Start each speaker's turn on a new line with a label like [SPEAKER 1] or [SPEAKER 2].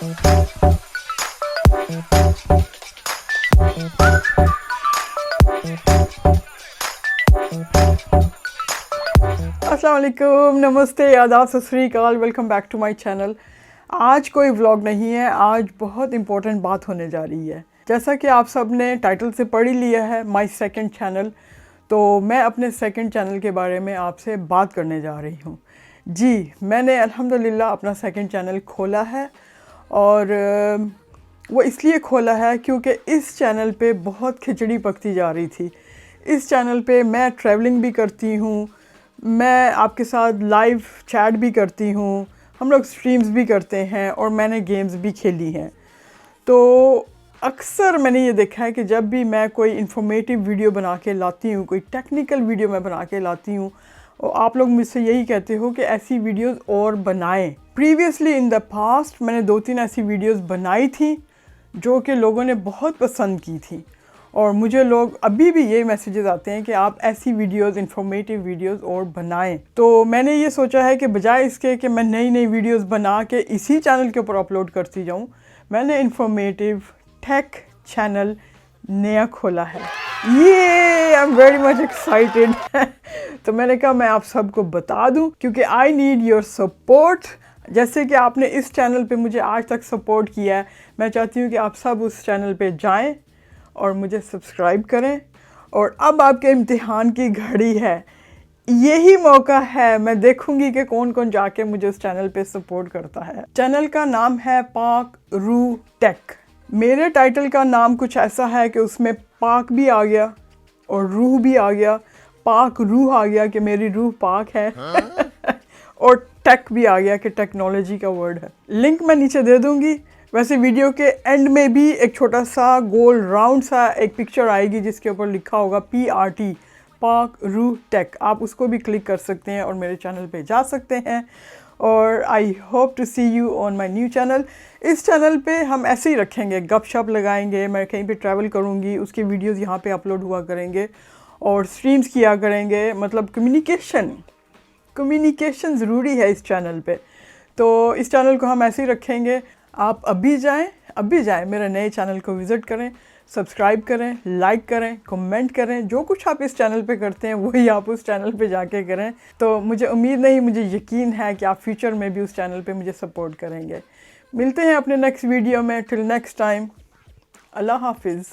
[SPEAKER 1] अस्सलाम वालेकुम, नमस्ते, आदाब, सत श्री अकाल, welcome back to my channel. आज कोई व्लॉग नहीं है, आज बहुत इम्पोर्टेंट बात होने जा रही है। जैसा कि आप सब ने टाइटल से पढ़ ही लिया है, माय सेकंड चैनल, तो मैं अपने सेकंड चैनल के बारे में आपसे बात करने जा रही हूँ। जी, मैंने अल्हम्दुलिल्लाह अपना सेकंड चैनल खोला है और वो इसलिए खोला है क्योंकि इस चैनल पे बहुत खिचड़ी पकती जा रही थी। इस चैनल पे मैं ट्रैवलिंग भी करती हूँ, मैं आपके साथ लाइव चैट भी करती हूँ, हम लोग स्ट्रीम्स भी करते हैं और मैंने गेम्स भी खेली हैं। तो अक्सर मैंने ये देखा है कि जब भी मैं कोई इन्फॉर्मेटिव वीडियो बना के लाती हूँ, कोई टेक्निकल वीडियो मैं बना के लाती हूँ, और आप लोग मुझसे यही कहते हो कि ऐसी वीडियोस और बनाएं। प्रीवियसली इन द पास्ट मैंने 2-3 ऐसी वीडियोस बनाई थी जो कि लोगों ने बहुत पसंद की थी, और मुझे लोग अभी भी ये मैसेजेस आते हैं कि आप ऐसी वीडियोस, इन्फॉर्मेटिव वीडियोस और बनाएं। तो मैंने ये सोचा है कि बजाय इसके कि मैं नई नई वीडियोस बना के इसी चैनल के ऊपर अपलोड करती जाऊं, मैंने इन्फॉर्मेटिव टेक चैनल नया खोला है। ये I am very much excited. तो मैंने कहा मैं आप सबको बता दूं क्योंकि आई नीड योर सपोर्ट। जैसे कि आपने इस चैनल पे मुझे आज तक सपोर्ट किया है, मैं चाहती हूँ कि आप सब उस चैनल पे जाएं और मुझे सब्सक्राइब करें। और अब आपके इम्तिहान की घड़ी है, यही मौका है, मैं देखूंगी कि कौन कौन जाके मुझे उस चैनल पे सपोर्ट करता है। चैनल का नाम है पाक रू टेक। मेरे टाइटल का नाम कुछ ऐसा है कि उसमें पाक भी आ गया और रूह भी आ गया, पाक रूह आ गया कि मेरी रूह पाक है और टेक भी आ गया कि टेक्नोलॉजी का वर्ड है। लिंक मैं नीचे दे दूंगी। वैसे वीडियो के एंड में भी एक छोटा सा गोल राउंड सा एक पिक्चर आएगी जिसके ऊपर लिखा होगा PRT, पाक रू टेक। आप उसको भी क्लिक कर सकते हैं और मेरे चैनल पे जा सकते हैं। और I hope to see you on my new channel. इस चैनल पे हम ऐसे ही रखेंगे, गपशप लगाएंगे, मैं कहीं पे ट्रैवल करूँगी उसके वीडियोज़ यहाँ पे अपलोड हुआ करेंगे और स्ट्रीम्स किया करेंगे। मतलब कम्युनिकेशन ज़रूरी है इस चैनल पे, तो इस चैनल को हम ऐसे ही रखेंगे। आप अभी जाएं मेरे नए चैनल को विज़िट करें, सब्सक्राइब करें, लाइक करें, कमेंट करें। जो कुछ आप इस चैनल पे करते हैं वही आप उस चैनल पे जाके करें। तो मुझे उम्मीद नहीं, मुझे यकीन है कि आप फ्यूचर में भी उस चैनल पे मुझे सपोर्ट करेंगे। मिलते हैं अपने नेक्स्ट वीडियो में। टिल नेक्स्ट टाइम, अल्लाह हाफिज़।